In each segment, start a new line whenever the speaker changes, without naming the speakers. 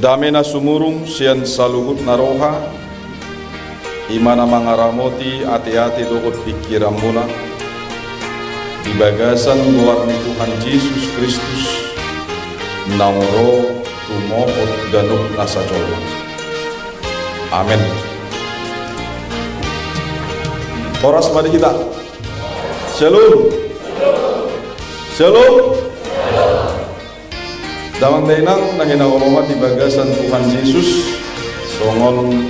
Damena sumurung sian saluhut naroha, imana mangaramoti ati-ati dokot pikiran muna, di bagasan luar Tuhan Yesus Kristus, namoro tumohot ganuk nasajola. Amin. Horas mari kita. Shalom. Shalom. Damang dainang nahina oromat di bagasan Tuhan Yesus, songon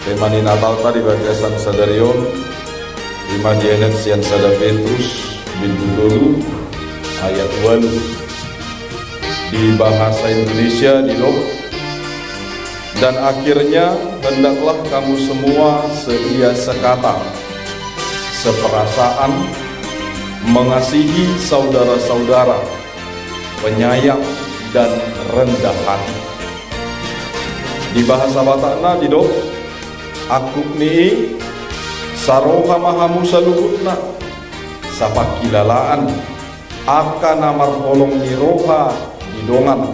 temani Natal di bagasan sadarion, lima dienet sian sada Petrus bin dulu ayat 2 di bahasa Indonesia di dok. Dan akhirnya hendaklah kamu semua seia sekata, seperasaan, mengasihi saudara-saudara, penyayang dan rendah hati. Di bahasa Batakna di dok, aku ni saroha mahamu saluhutna, sapakilalaan, akan namar holong ni roha di dongan,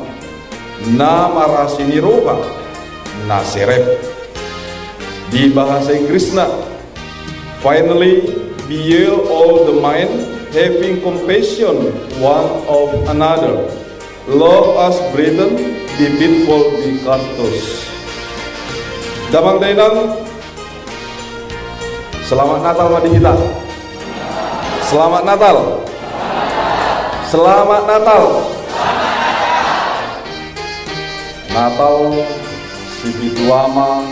nama rasi ni roha naserep. Di bahasa Inggrisna, finally be ye all the mind, having compassion one of another, love us brethren, be faithful, be courteous. Damang dainang, selamat Natal madi kita. Selamat Natal. Selamat Natal. Natal si bituama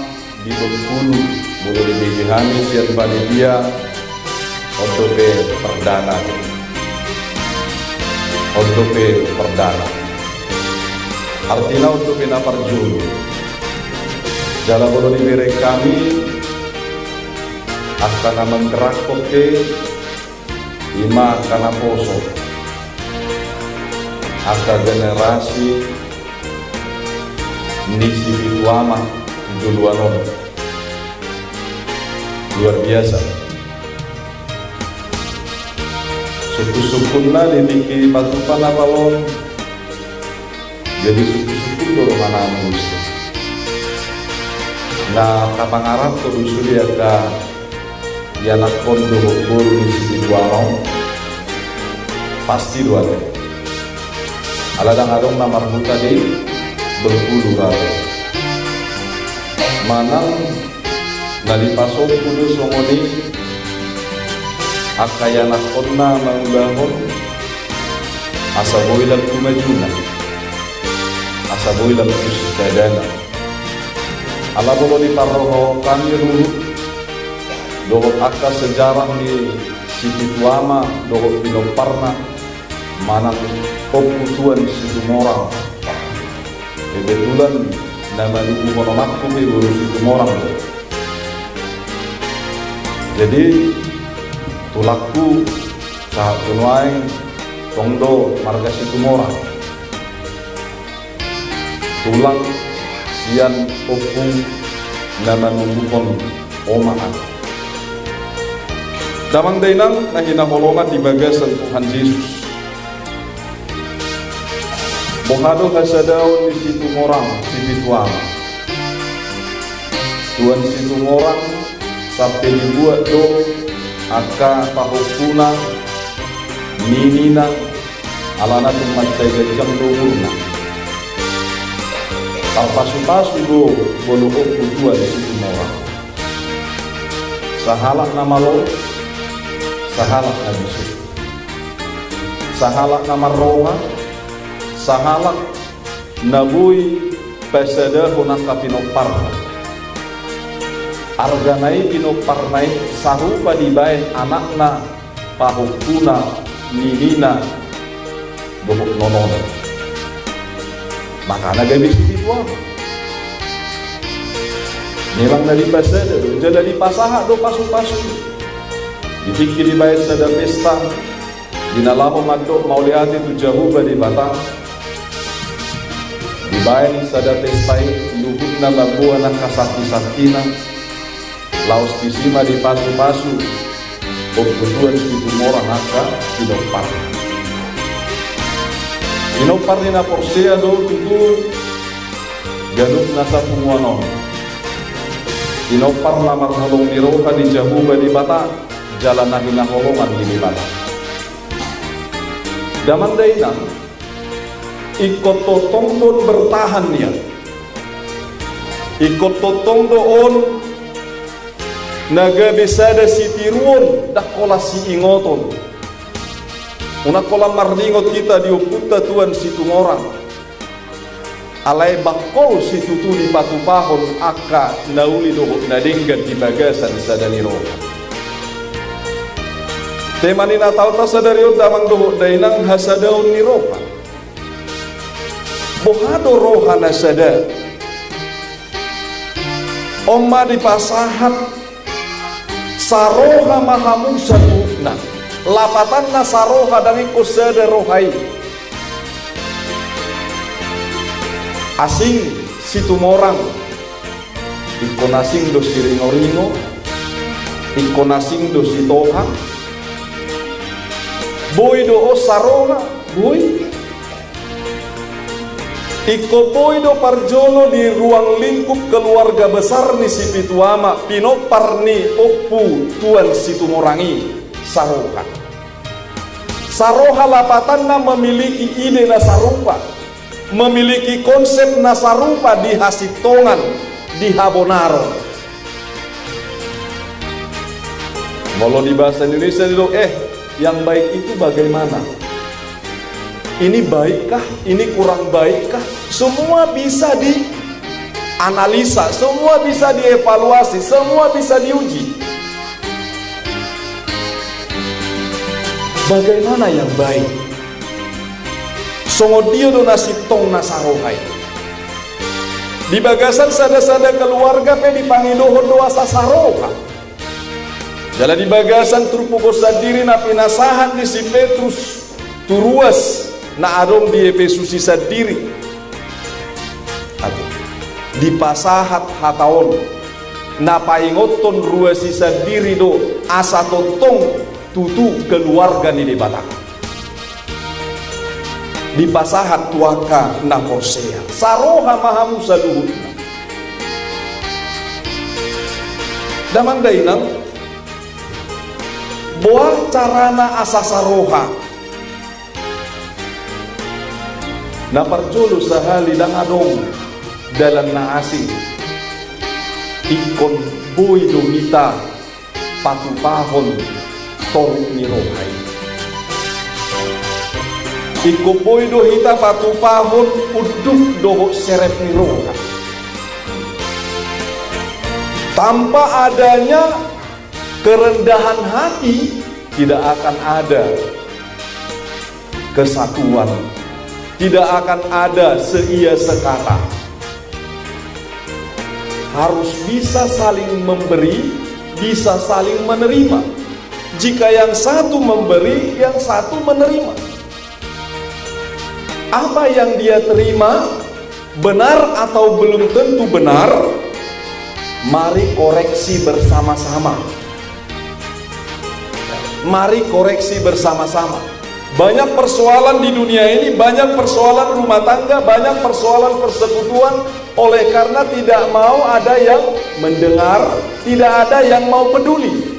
di Bengkulu boleh dibihani sian panitia OTP perdana. OTP perdana. Artinya untuk pinapar julu. Jala boleh diberi kami akan menggerak koke lima karena poso. Akan generasi nisi bituama juluanon luar biasa. Suku-sukunna dimiliki pasukan apalon. Jadi suku-suku dorong anak musuh. Nah, kapang Arab tuh dusuli ada ya anak kondo guru di dua mau pasti dua deh. Aladang-adong nama buta di Bengkulu rabe. Manang nali pasok kudu songoni akaya anak konna mangulahon asa boilam kumajuna. Asaboy lang ito si Sadana. Alam mo ni Paroho kami dulu dohot akta sejarah ni si Tuama dohot Pinoparna manang pembutuan si Tumorang. Kebetulan nama luku monomakku ni urus si Tumorang. Jadi tulakku saat tunuai tongdo marga si Tumorang. Tulang sian opung nama nungkukon omaan. Damang dainang nahina holongan di bagasan Tuhan Yesus. Bohado kasadaw ni situ orang sibituang. Tuan situ orang sampai dibuat do aka pahukuna ninina alana tumancay gajang dohurna. Pasu-pasu do boluok kutuan situ orang. Sahalak nama lo, sahalak na musuh. Sahalak nama roha, sahalak nabuy pasada hunang kapinoparna. Arganay pinoparnay sahupa dibayan anakna pahukuna ninina dohok nononan. Maka nagabis spiritual. Nilang nalipasada, jala lipasaha do pasu-pasu. Dipikir dibayar sada pesta, dinalaho maddo mauliati tu jahuba di Batang. Dibayar sada pesta luhut na babua na kasaki-sakina. Laos kisima di pasu-pasu. Kebutuhan situ morang aka pinopar. Pinopar na porsea do tutu ganun nasa punguanon. Inopar lamar holong ni roha di jahuba di bata, jalan na hinaholongan di bata. Daman dayna, ikot totong doon bertahan niya. Ikot totong doon, nagabisada si tiruon, dakola si ingoton. Una kolam marningot kita diupunta tuan si tumorang. Alay bakol si tutu di patupahon aka nauli dohok nadenggan di bagasan sadani roha. Temani Natal ta sadarion damang dohok dainang hasadaon ni roha. Bohado roha nasada. Omma di pasahat saroha mahamu sadukna. Lapatan na saroha dari kusada rohai. Asing si tumorang ikon asing do si ringo-ringo, ikon asing do si toha, boy do o saroha, boy iko boy do parjolo di ruang lingkup keluarga besar ni si pituama pinopar ni opu tuan si tumorangi saroha. Saroha lapatan na memiliki ide na sarupa, memiliki konsep nasarupa di Hasitongan, di Habonaro. Kalau di bahasa Indonesia itu, yang baik itu bagaimana? Ini baikkah? Ini kurang baikkah? Semua bisa dianalisa, semua bisa dievaluasi, semua bisa diuji. Bagaimana yang baik? Songo dia do nasitong nasarohai. Di bagasan sada-sada keluarga pe dipangidohon doa sasaroha. Jala di bagasan turpuko sadiri na pinasahan di si Petrus turuas na adong di Efesusi sadiri. Di pasahat hataon na paingoton ruasi sadiri do asa totong tutu keluarga ni di batang. Di pasahat tuaka na korsea saroha mahamu saluhut damang dainang boa carana asa saroha na parjolo sahali dang adong dalam na asing ikon boy domita patupahon toruk ni rohai. Iko boy do hita patupahon uduk dohok serep ni roha. Tanpa adanya kerendahan hati tidak akan ada kesatuan, tidak akan ada seia sekata. Harus bisa saling memberi, bisa saling menerima. Jika yang satu memberi, yang satu menerima. Apa yang dia terima benar atau belum tentu benar, mari koreksi bersama-sama. Mari koreksi bersama-sama. Banyak persoalan di dunia ini, banyak persoalan rumah tangga, banyak persoalan persekutuan, oleh karena tidak mau ada yang mendengar, tidak ada yang mau peduli.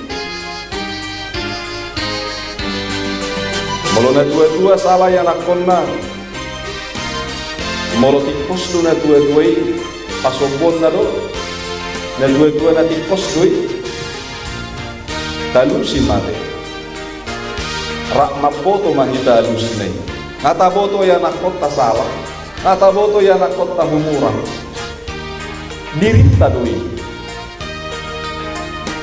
Mulona dua-dua salah yang nakonna. Molo tikos do na dua-duai pasobon na do. Na dua-dua na tikos doy. Talusi mate. Rak mapoto mahita alusnay. Nata boto ya nakot ta salah. Nata boto ya nakot ta humurang. Dirita doy.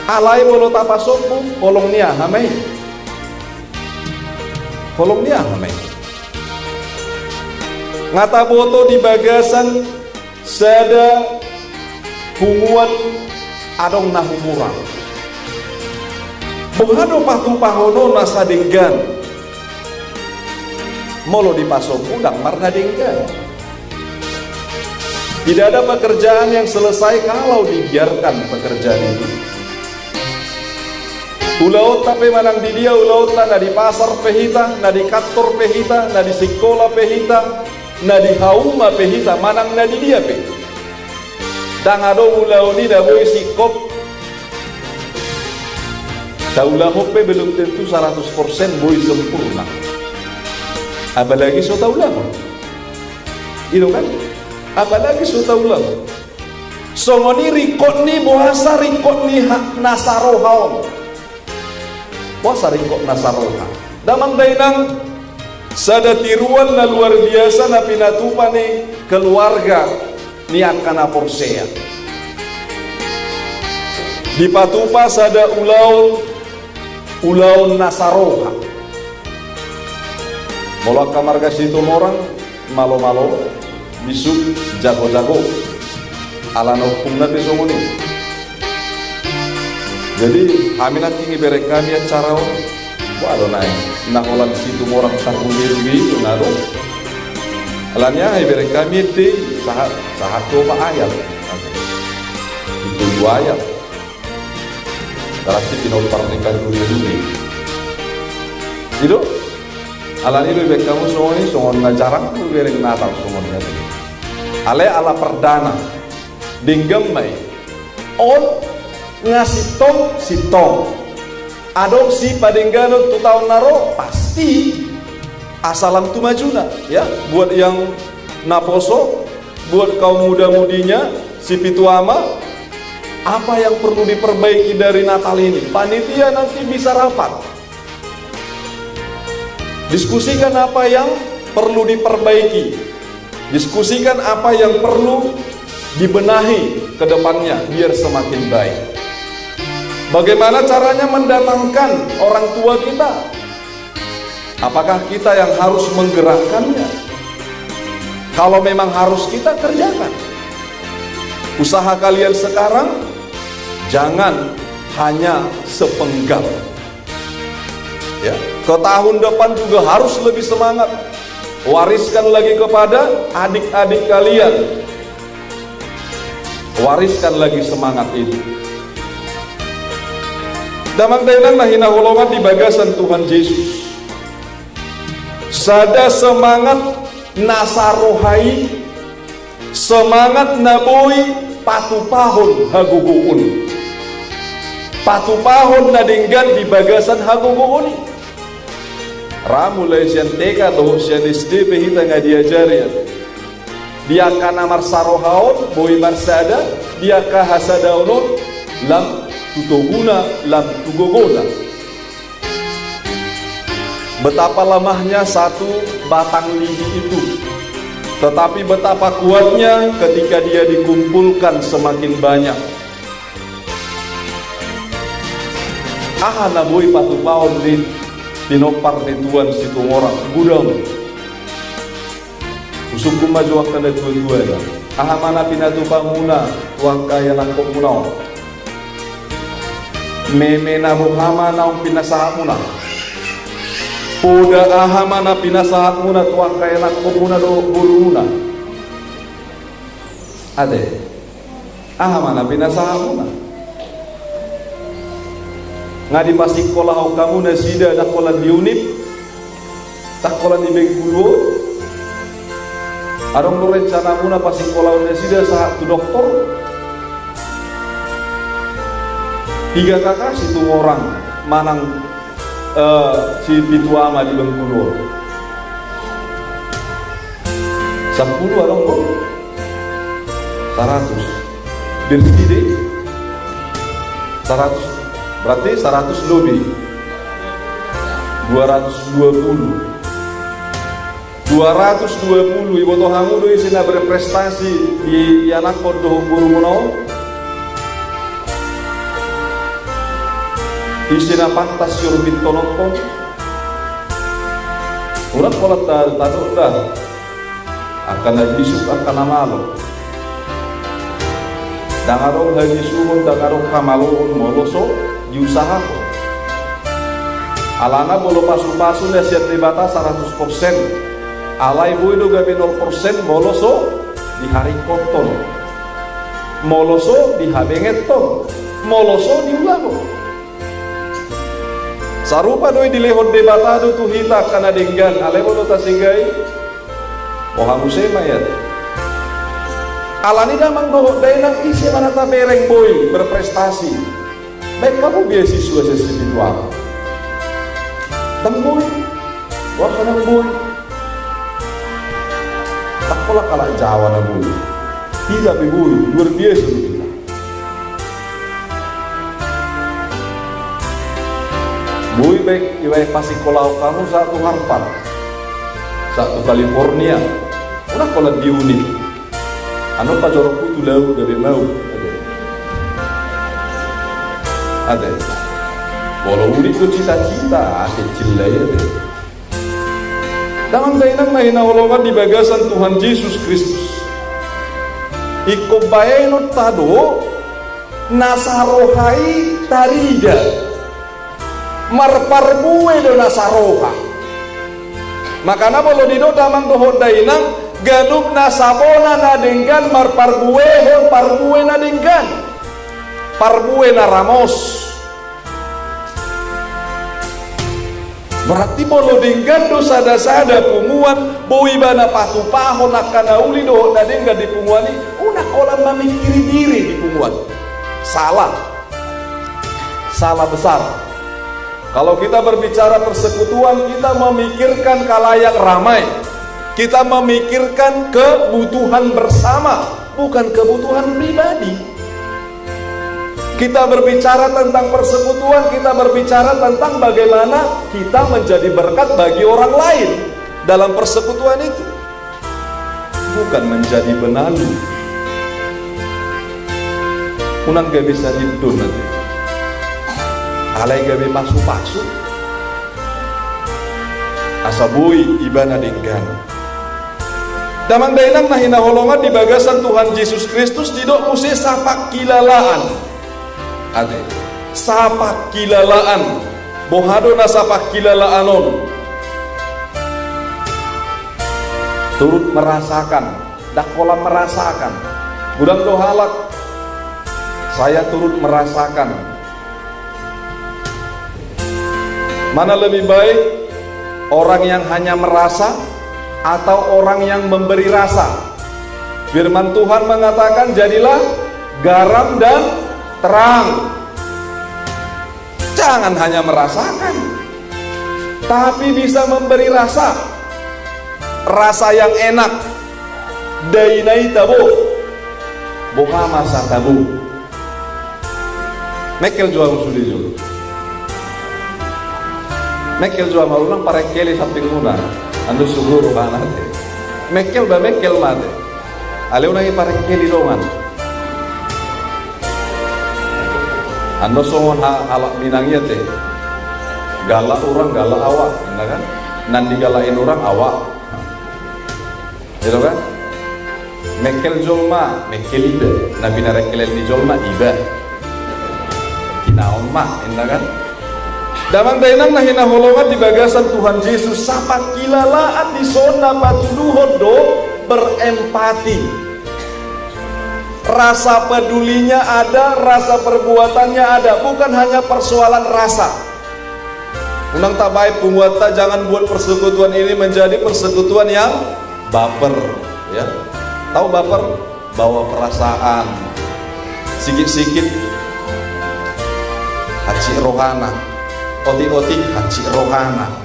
Alay molo ta pasobo, kolong niya hamay. Kolong niya hamay. Ngata boto di bagasan sada hunguan adong nahumurang. Buhado patupahono nasa denggan. Molo di paso pudang marna denggan. Tidak ada pekerjaan yang selesai kalau dibiarkan pekerjaan itu. Ulaut tapi manang di dia ulaut na di pasar pehita, na di kantor pehita, na di sekolah pehita, na di hauma pehita, manang na di dia pe. Dan ada ulau ni dah boleh sikop. Daulah hope belum tentu 100% boleh sempurna. Apalagi so daulah. Itu kan? Apalagi so daulah. So ngoni rikot ni bahasa rikot ni nasarohaon. Bahasa rikot nasaroha. Damang dainang sada tiruan na luar biasa na pinatupa ni keluarga ni akan aporsea. Di patupa sada ulaun nasaroha. Mola kamar kasih itu orang malo-malo bisuk jago-jago ala hukum nanti somoni. Jadi aminat tinggi berekami acara waduh naik nak olah situ orang tak rugi nado. Alanya ibere kami di sahat dua ayat. Itu 2 ayat. Berarti pinol pernikahan rugi. Itu alan itu ibere kamu semua ini semua ngajarang tu ibere Natal semuanya. Ale ala perdana dinggem mai. On ngasih si tong. Adopsi padenggano tu tahun naro pasti asalam tu majuna ya buat yang naposo, buat kaum muda-mudinya si pituama, apa yang perlu diperbaiki dari Natal ini? Panitia nanti bisa rapat diskusikan apa yang perlu diperbaiki, diskusikan apa yang perlu dibenahi ke depannya biar semakin baik. Bagaimana caranya mendatangkan orang tua kita? Apakah kita yang harus menggerakkannya? Kalau memang harus kita kerjakan. Usaha kalian sekarang jangan hanya sepenggal. Ya, ke tahun depan juga harus lebih semangat. Wariskan lagi kepada adik-adik kalian. Wariskan lagi semangat itu. Damang dainang nahina holongan di bagasan Tuhan Yesus. Sada semangat nasarohai, semangat naboi patupahon haguguun. Patupahon nadinggan di bagasan haguguun. Ramulai sian teka doh sian SD pehita nga diajari. Dia kana marsarohaon boi marsada, dia kahasadaonon lam tutuguna lam tugogona. Betapa lemahnya satu batang lidi itu, tetapi betapa kuatnya ketika dia dikumpulkan semakin banyak. Ahana boy patupaon di pinopar di tuan situ orang gudang. Usung kumaju akan ada tuan-tuan ya. Aha mana pinatupa muna tuang kaya langkok muna. Meme na muhama naong pinasaha muna. Poda aha mana pinasahat muna tuang kaya langkok muna do buru muna. Ade. Aha mana pinasaha muna. Nga di pasikolah kamu na sida nakolan di unit. Takolan di Bengkulu. Arong lo rencana muna pasikolah na sida saat tu doktor. 3 kakak situ orang manang si pituama di Bengkulu. 10 arong lo 100 bersidi 100 berarti 100 lebih 220 ibu tohamu do isina berprestasi di anak kodoh buru munau isina pantas yurbin tonokon urat pola taduk dah akan bisuk akan amalo dangarong haji suhun dangarong kamalohun moloso diusahakan alana bolo pasu-pasu ya siap dibata 100% alai boido gabe 0% moloso di hari koton moloso di habengeton moloso di ulago sarupa doi di lehon debata do tu hita kana denggan alai bodo tasinggai ohamu sema ya Alani damang dohok dainang isi mana tabereng boy berprestasi. Baik kamu beasiswa spiritual. Tang boy, wakana boy. Tak pola kalah Jawa na boy. Tidak boy, luar biasa kita. Boy baik iwai pasti kolau kamu satu Harvard, satu California. Una kola di unit. Ano pa jorok putu lau gabi mau. Ada. Walau unit tu cita-cita, kecil lah ya. Dalam dainang mahina holongan di bagasan Tuhan Yesus Kristus. Iko baeno tado nasarohai tarida. Marparbue do nasaroha. Makana bolo dido damang dohon dainang gaduk nasabona nadenggan marparbue hon parbue nadenggan. Parbue na Ramos. Berarti bolo denggan dosa dasada punguan boi bana patu paho nakana uli dohon nadenggan di punguan ini una kolam memikiri diri di punguan. Salah besar. Kalau kita berbicara persekutuan, kita memikirkan kalayak ramai. Kita memikirkan kebutuhan bersama, bukan kebutuhan pribadi. Kita berbicara tentang persekutuan, kita berbicara tentang bagaimana kita menjadi berkat bagi orang lain dalam persekutuan itu. Bukan menjadi benalu. Unang gak bisa hidup nanti. Alai gabe pasu-pasu asabui ibana denggan damang dainang nahina holongan di bagasan Tuhan Yesus Kristus didok musi sapak kilalaan ade sapak kilalaan bohado na sapak kilalaanon turut merasakan dakola merasakan gudang dohalak saya turut merasakan. Mana lebih baik orang yang hanya merasa atau orang yang memberi rasa? Firman Tuhan mengatakan jadilah garam dan terang. Jangan hanya merasakan, tapi bisa memberi rasa. Rasa yang enak. Dainai tabu. Boha masa tabu. Mekel jual musuli jual. Mekel jual malulang para keli samping muna anu suguru banate mekel ba mekel mate ale unai para keli dongan ando songon halak minangnya teh galak orang galak awak kan nan digalain orang awak gitu kan mekel jolma mekel iba nabi narekelel di jolma iba kinaon mah kan. Damang dainang nahina holongan di bagasan Tuhan Yesus sapak kilalaan di sona patuduhon do berempati. Rasa pedulinya ada, rasa perbuatannya ada, bukan hanya persoalan rasa. Unang tabai penguata jangan buat persekutuan ini menjadi persekutuan yang baper, ya. Tahu baper? Bawa perasaan, sikit-sikit haji rohana. Oti-oti haji rohana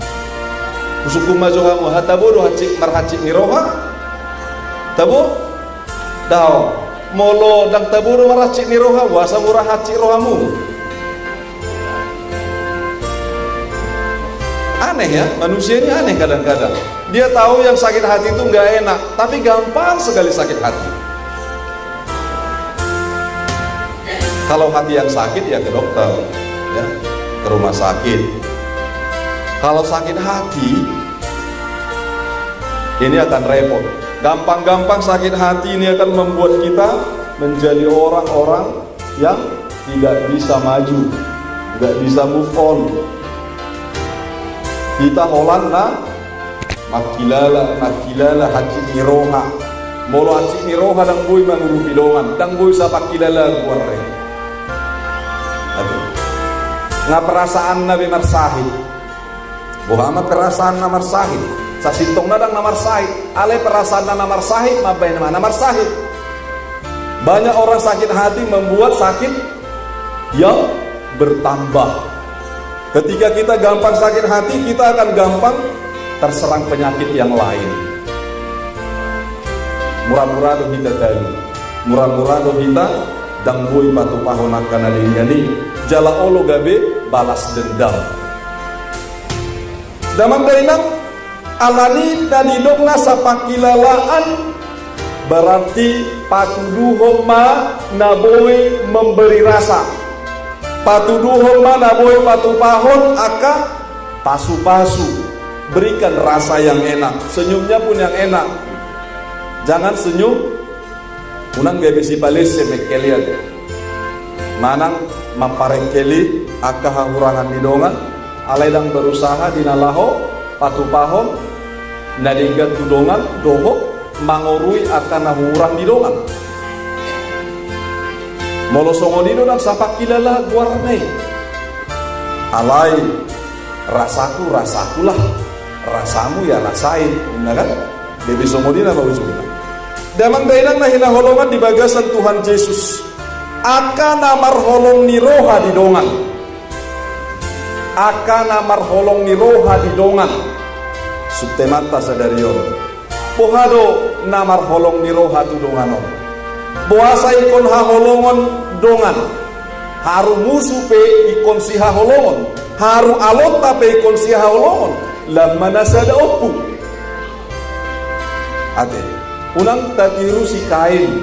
usuku maju kamu hatabu do haji marhaji ni roha tabu dao molo dang tabu do marhaji ni roha wasa murah haji rohamu. Aneh ya, manusia ini aneh kadang-kadang. Dia tahu yang sakit hati itu nggak enak, tapi gampang sekali sakit hati. Kalau hati yang sakit ya ke dokter, ya. Ke rumah sakit. Kalau sakit hati ini akan repot. Gampang-gampang sakit hati ini akan membuat kita menjadi orang-orang yang tidak bisa maju, tidak bisa move on. Kita Holanda makilala haji niroha molo haji niroha dang boy mangurupi dongan dang boy sa pakilala kuarre. Nga perasaan Nabi Marsahid Muhammad perasaan na Marsahid sa sintong na dang na Marsahid ale perasaan na Marsahid mabay naman na Marsahid Banyak orang sakit hati membuat sakit yang bertambah. Ketika kita gampang sakit hati, kita akan gampang terserang penyakit yang lain. Murah-murah do kita tadi, murah-murah do kita dangboi patu pahonakan adingani, jala olo gabe balas dendam. Damang dainang alani dadidogna sapakilalaan, berarti patuduhom ma naboi memberi rasa. Patuduhom ma naboi patu pahon aka pasu-pasu, berikan rasa yang enak, senyumnya pun yang enak. Jangan senyum unang gabe si balis semekeli ade. Manang maparekeli aka hahurangan didongan, alaidang berusaha dinalaho patu pahon nadingga tudongan doho mangorui akan nahurang didongan. Molosongo didongan sapak kilala guarnei. Alai rasakulah, rasamu ya rasain, inna kan? Debi somodina bausuna. Damang dainang nahina holongan di bagasan Tuhan Yesus. Aka namar holong ni roha di dongan. Aka namar holong ni roha di dongan. Subtemata sadarion. Pohado namar holong ni roha tu donganon. Boasa ikon ha holongon dongan. Haru musu pe ikon si ha holongon. Haru alota pe ikon si ha holongon. Lamana sada opu. Ate. Unang tatiru si Kain,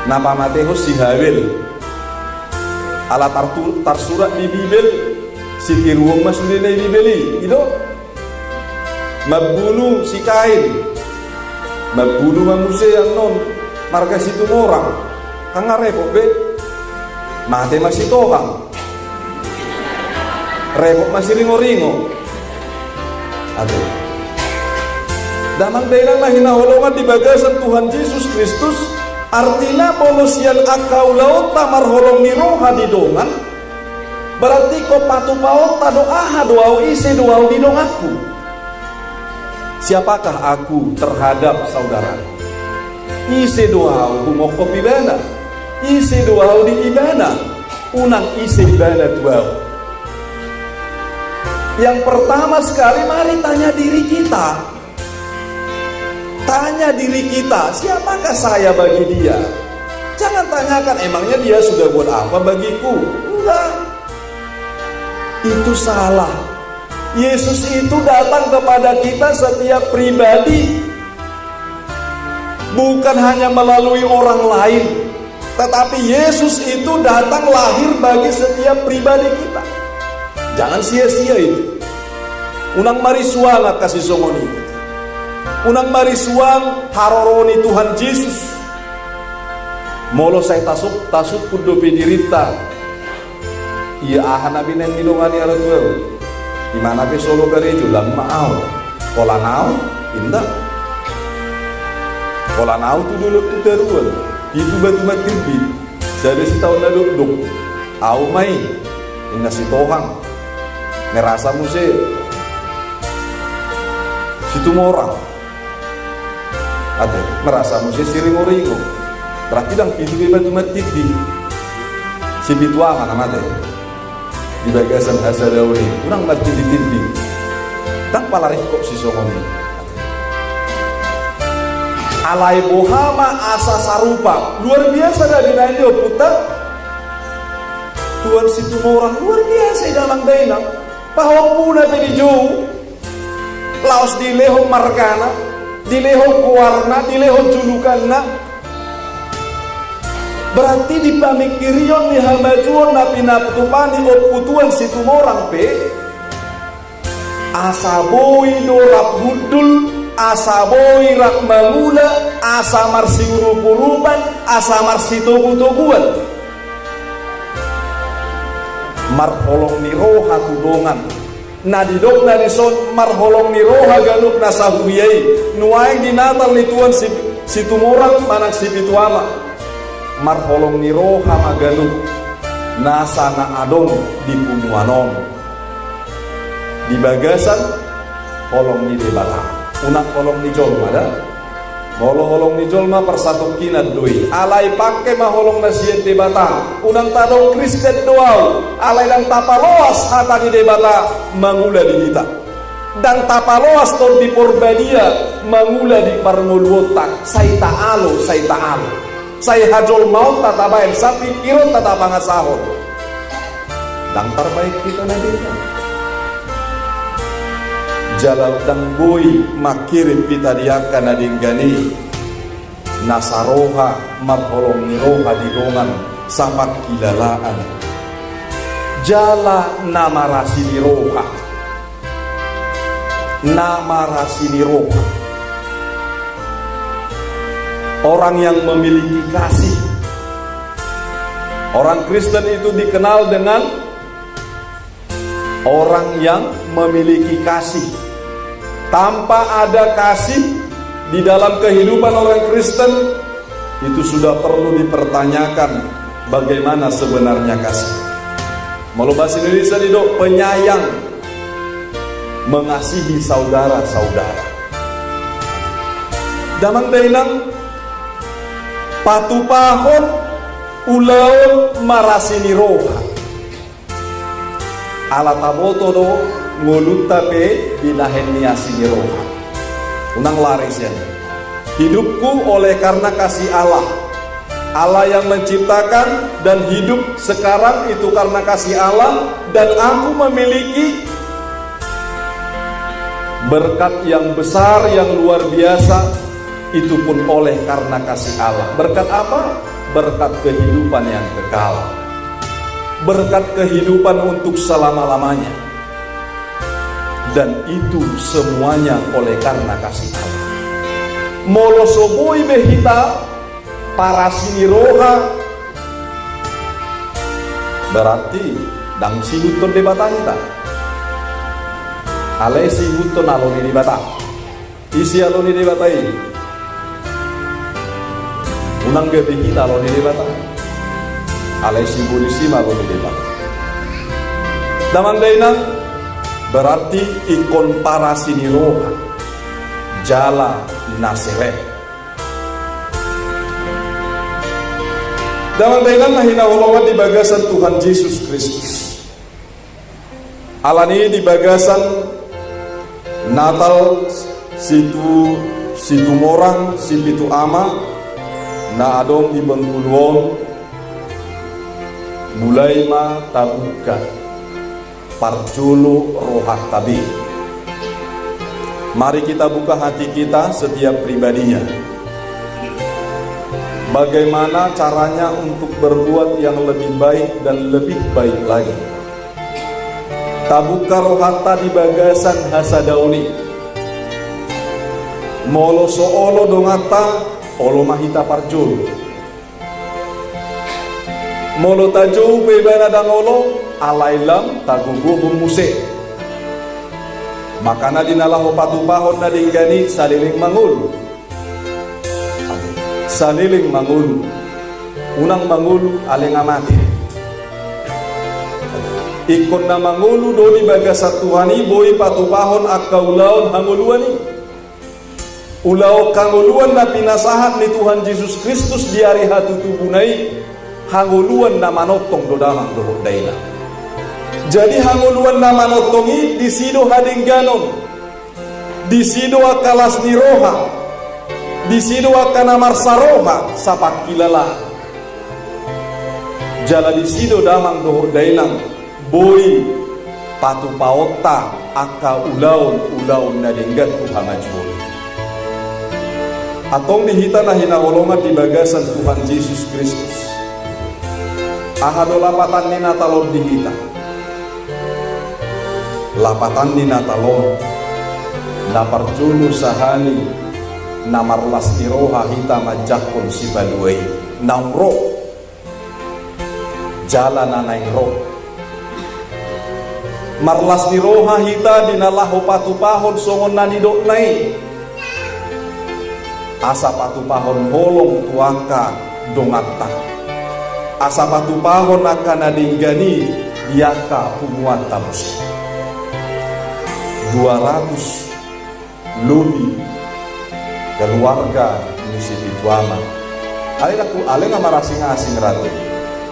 napa mateho si Habil. Ala tarsurat di Bibel, si tiruang masudina di Bibeli, itu membunuh si Kain, membunuh manusia yang non marga situ orang, kang repot be, mate masih tohang, repot masih ringo-ringo, aduh. Damang daerah lahina holongan di bagasan Tuhan Yesus Kristus, artinya polosian akau laut tamar holong ni roha di dongan, berarti ko patu paut tadoaha doau isi doau di dongaku. Siapakah aku terhadap saudara? Isi doau bumoko pibana, isi doau di ibana, unang isi ibana doau. Yang pertama sekali mari tanya diri kita. Tanya diri kita, siapakah saya bagi dia? Jangan tanyakan emangnya dia sudah buat apa bagiku. Enggak. Itu salah. Yesus itu datang kepada kita setiap pribadi. Bukan hanya melalui orang lain, tetapi Yesus itu datang lahir bagi setiap pribadi kita. Jangan sia-sia itu. Unang marisuanga kasih songoni. Unang marisuang haroroni Tuhan Yesus. Molo saya tasuk kudo pedirita. Iya ahan nabi neng midongani ala tuel. Imana pe solo garejo lamma au. Pola nau indah. Pola nau tu dulu tu teruan. Itu batu matirbi. Dari si tahun lalu duk. Au mai. Inna si tohang. Merasa muse. Situ morang. Ate, merasa mesti siringo-ringo. Berarti dang pintu batu mati di si bituangan amate. Di bagasan asadauni, kurang mati di tindi. Tang palari kok si songoni. Alai bohama asa sarupa. Luar biasa dah di nainyo puta. Tuan situ orang luar biasa dalam dainang. Bahwa puna di jauh. Laos di leho markana. Dileho kuarna, dileho julukanna. Berarti di pamikirion ni hamajuon na pinaptupani o putuan situ morang pe. Asaboi do rap hudul, asaboi rak mamula, asamar si urup-urupan, asamar si togu-toguan. Marholong ni roha tudongan. Nadidok na lison marholong ni roha ganuk na sahuriyay. Nuaing dinatal ni tuan si tumorang manang si bituama. Marholong ni roha maganuk nasa na adong di pumuanon. Di bagasan holong ni debala. Unak holong ni jol ada. Holong-holong ni jolma persatu kinat doi. Alai pakai maholong nasien di bata. Unang tadong Kristen doau. Alai dan tapaloas hata di debata mangula di kita. Dan tapaloas ton di Porbadia mangula di Parmuluotak. Saya ta'alo, saya ta'alo. Saya hajol maut tatabain sapi kirot tatapangasahon. Dan terbaik kita nadinya. Jalal dang boy makirim pita diakan adinggani nasaroha marholong niroha didongan sapak kilalaan jala nama rasiniroha orang yang memiliki kasih. Orang Kristen itu dikenal dengan orang yang memiliki kasih. Tanpa ada kasih di dalam kehidupan orang Kristen, itu sudah perlu dipertanyakan bagaimana sebenarnya kasih. Malu bahasa Indonesia didok penyayang, mengasihi saudara-saudara. Damang dainang patupahon ulaon marasini roha. Ala taboto do ngulut tape binahen niasini roha. Unang laris ya. Hidupku oleh karena kasih Allah. Allah yang menciptakan dan hidup sekarang itu karena kasih Allah. Dan aku memiliki berkat yang besar, yang luar biasa. Itu pun oleh karena kasih Allah. Berkat apa? Berkat kehidupan yang kekal. Berkat kehidupan untuk selama-lamanya. Dan itu semuanya oleh karena kasih Allah. Molosoboi behita parasini roha. Berarti dang sihuton debatan kita. Ale sihuton aloni debata. Isi aloni debatai. Unang gabi kita aloni debata. Ale simbolisi aloni debata. Damang dainang berarti ikon parasini roha jala naseret. Dalam dengan nahina holongan di bagasan Tuhan Yesus Kristus. Alani di bagasan Natal situ morang situ ama na adong di Bengkuluon mulai ma tabuka parjulu rohat tabi. Mari kita buka hati kita setiap pribadinya. Bagaimana caranya untuk berbuat yang lebih baik dan lebih baik lagi. Tabuka rohata di bagasan hasadauni. Molo soolo dongata olo mahita parjulu. Molo tajou pebana dangolo alailam taguguhum muse. Makana dinalahu patupahon na dinggani saliling mangul. Saliling mangul. Unang mangulu aling amati. Ikon na mangulu do di bagasa Tuhani boy patupahon akaulaon hanguluani. Ulau kanguluan na pinasahan ni Tuhan Yesus Kristus di hari hatutubunai. Hanguluan na manotong do damang do daina. Jadi hanguluan na manotongi di sido hadingganon. Di sido akalas ni roha. Di sido akana marsaroha sapak kilala. Jala di sido damang do dainang boy patu paota aka ulaon na dinggat kuhamajul. Atong dihita na hinaholongan di bagasan Tuhan Yesus Kristus. Ahado lapatan ni natalon dihita. Lapatan ni natalon na parjulu sahani na marlas tiroha hita majakon si baluay nauro jalan nanay ro marlas tiroha hita dinalaho patupahon songon nanidok nai asa patupahon holong tuaka dongata asa patupahon akan adinggani diaka pumuan tabus 200 lebih keluarga misi Tuama. Ale nga marasing-asing ratu.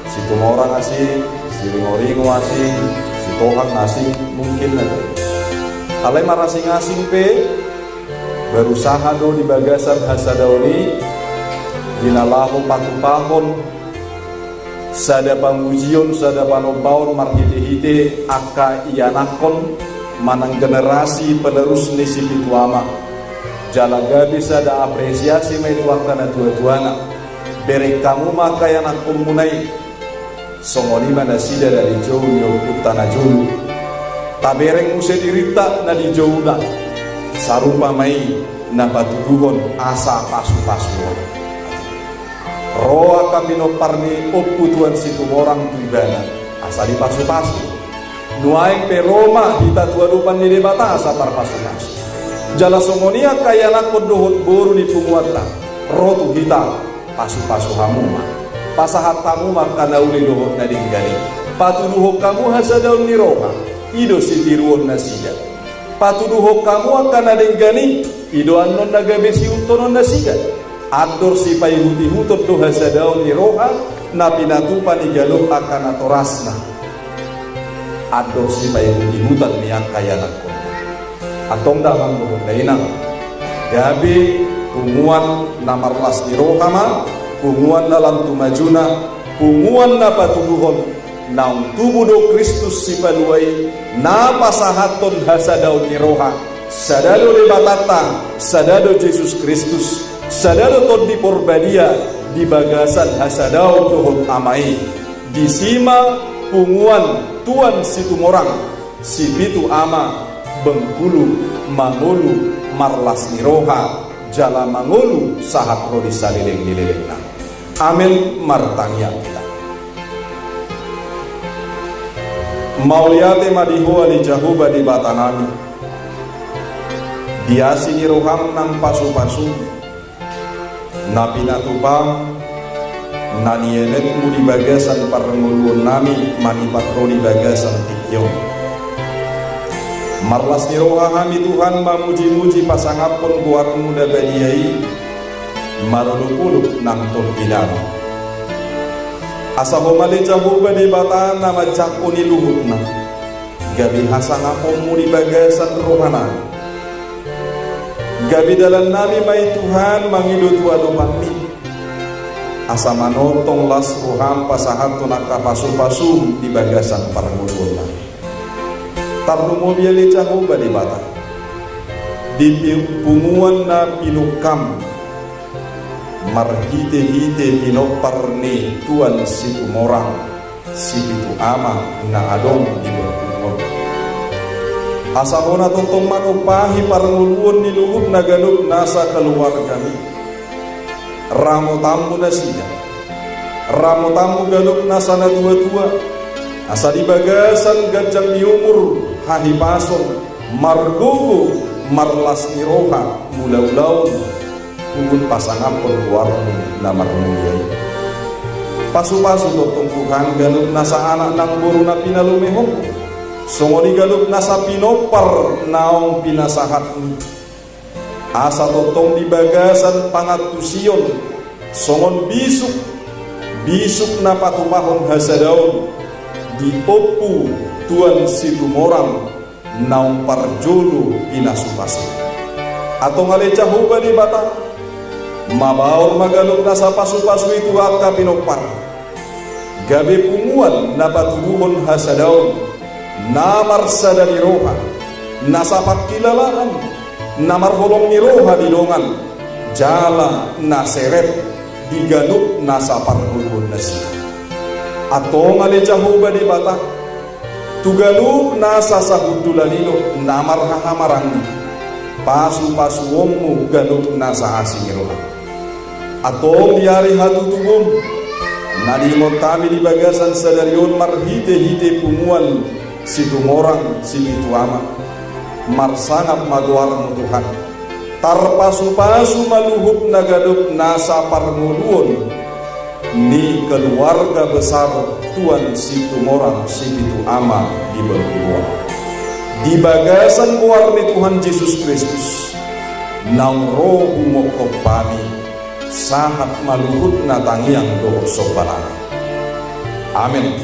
Si tumorang asing, si ringo-ringo asing, si tohang asing, mungkin na. Ale marasing-asing pe, berusaha do di bagasan hasadauni, ginalaho patupahon, sada pangujion, sada panobaon, marhite-hite, aka ianakon, manang generasi penerus nisi Tuama. Jalaga bisa da apresiasi may tuwaka na tua-tuana. Berek kamu maka yang aku munai songoni mana sida dari jauh yo utana julu. Tabereng muse dirita na di jauh na sarupa mai na patuduhon asa pasu-pasu. Roa kapino parni oputuan situ orang tuibana asa di pasu-pasu. Nuaing pe Roma hita tuadupan ni debata asa par pasu-pasu. Jala songonia kaya nakon dohon boru ni pumuata rotu hita pasu-pasu hamuma pasahat tamuma kana uli dohon na dinggani patuduhok kamu hasadaun ni roha ido sitiruon na sida patuduhok kamu akan na dinggani ido anon na gabesi utonon na sida ador si payhuti hutot do hasadaun ni roha na pinatupan ni galop akan atorasna ador si payhuti hutot ni ang kaya nakon atong damang dohon na inang gabi punguan na marlas ni rohama, punguan na lang tumajuna, punguan na patuduhon, na tubuh do Kristus si paluay, na pasahaton hasadaw ni roha, sadado ni batata, sadado Jesus Kristus, sadado ton di porbadia, di bagasan hasadaw dohon amai, di sima punguan tuan si tumorang, si pitu ama, Bengkulu, Mangulu, marlas ni roha, jala mangulu sahat rodi saliling na. Amin martangya kita. Mauliate madiho ali jahuba di batanami. Diasi ni roham nang pasu-pasu. Napinatupam nanienet mu di bagasan parenguluon nami manipat rodi bagasan tikyong. Marlas ni roha kami Tuhan mamuji-muji pasangapon buar muda badiai marulupuluk nang tol bidang asa homale jahuba di batan nama cakoni luhutna gabi hasangapon mu di bagasan rohana gabi dalam nami mai Tuhan mangido tuado pami asa manotong las roham pasahat tunaka pasu-pasu di bagasan paranguluna tarno mobiale jahuba di bata di punguan na pinukam marhite-hite pinoparni tuan situ morang situ ama na adong di berpunguan asamona tontong manupahi paranguluan ni luhut na ganub nasa keluarga mi ramo tamu na siya ramo tamu ganub nasa na tua-tua asa di bagasan gajang di umur hahipason margogo marlas ni roha mula-ulaun ugun pasangapon warmu na marmuliay pasu-pasu totong Tuhan galup nasa anak nang buru na pinalumehong songoni galup nasa pinopar naong pinasahat asa totong di bagasan pangatusion songon bisuk na patupahon hasadaon di opu tuan situ morang naung parjolo pinasupasu atau ngale jahuba di bata mabaor magaluk nasa pasu-pasu itu akka pinopar gabe punguan na patubuhon hasadaon namar sadani roha nasa pakilalaan namar holong ni roha di dongan jala naseret digalup nasa parhulun nasi atau ngale jahuba di bata tugalu nasa sahudulalino namar hahamarangi pasu-pasu wongmu galup nasa asingiroha atau diari hatu tubum nadimot kami di bagasan sadarion marhite-hite punguan situ morang situ ama marsangap maguarmu Tuhan tarpasu-pasu maluhup nagalup nasa parnguluon ni keluarga besar tuan situ morang situ ama di berkuah di bagasan warni Tuhan Yesus Kristus nauro humokopani sahat maluhut natangi yang doho sopanani. Amin.